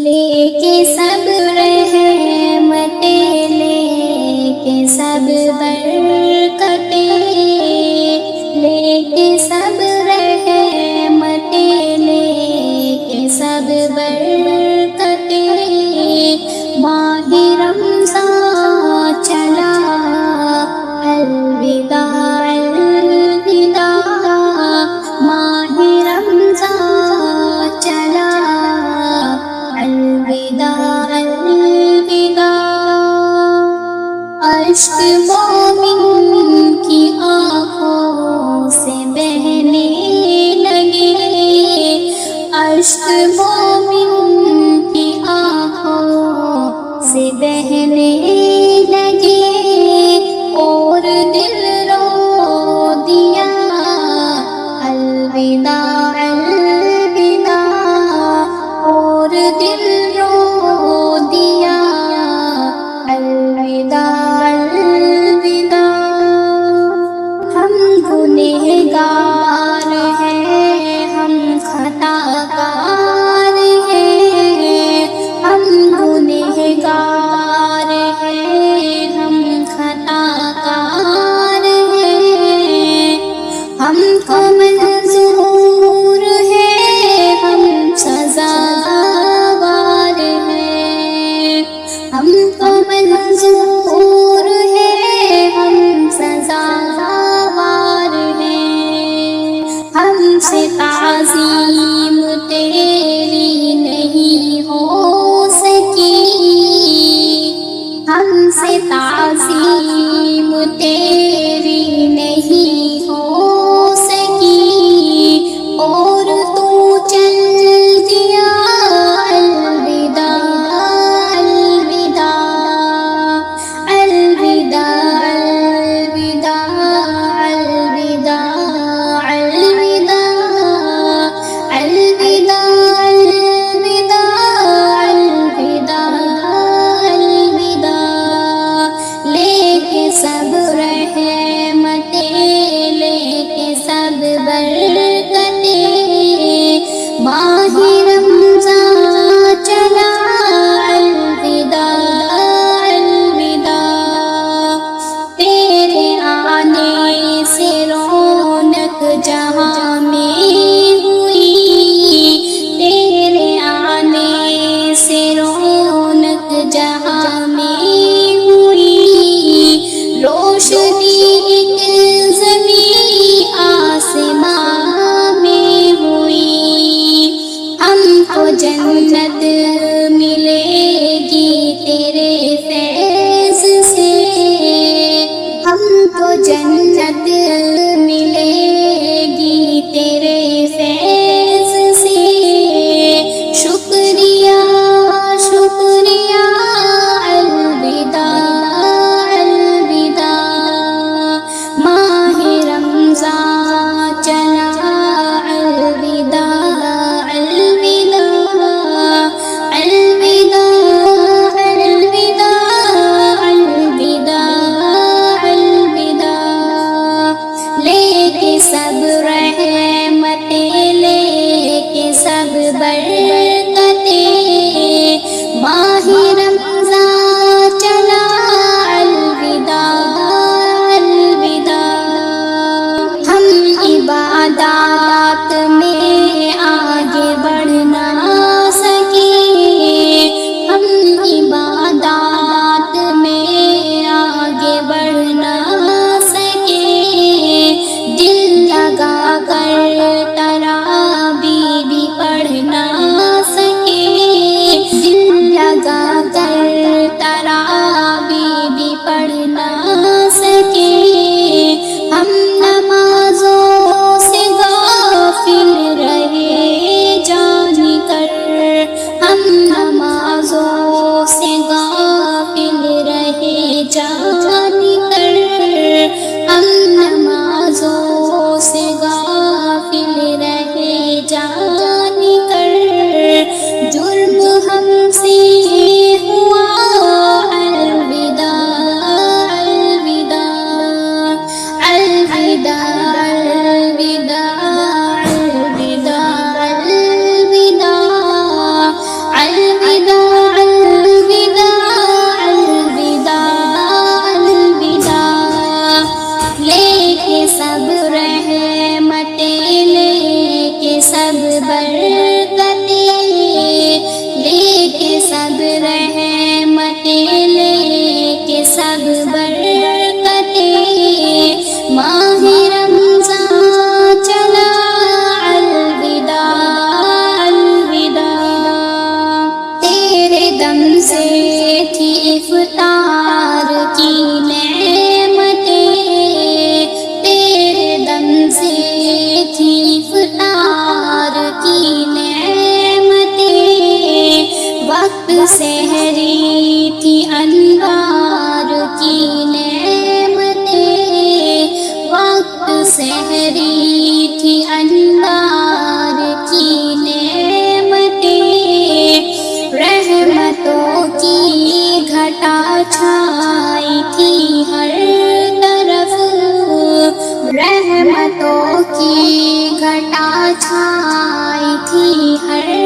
لے کے سب رحمتیں، لے کے سب برکتیں، لے کے سب رحمتیں، لے کے سب برکتیں، ماہ رمضان چلا الوداع الوداع، ماہ رمضان چلا الوداع الوداع، اشک مومن کی آنکھوں سے بہنے لگے، اشک مومن کی آنکھوں سے بہنے لگے، اور دل رو دیا الوداع الوداع، اور دل رو دیا الوداع الوداع، ہم گنہگار ہیں، ہم خطا کار ہیں، ہم گنہگار ہیں، ہم خطا کار ہیں، ہم کو منظور ہے، ہم سزاوار دم سے تھی افطار کی نعمتیں، تیرے دم سے تھی افطار کی نعمتیں، وقت سحری تھی انوار کی نعمتیں، وقت سحری تھی انوار کی نعمتیں، رحمتوں کی گھٹا چھائی تھی ہر طرف، رحمتوں کی گھٹا چھائی تھی ہر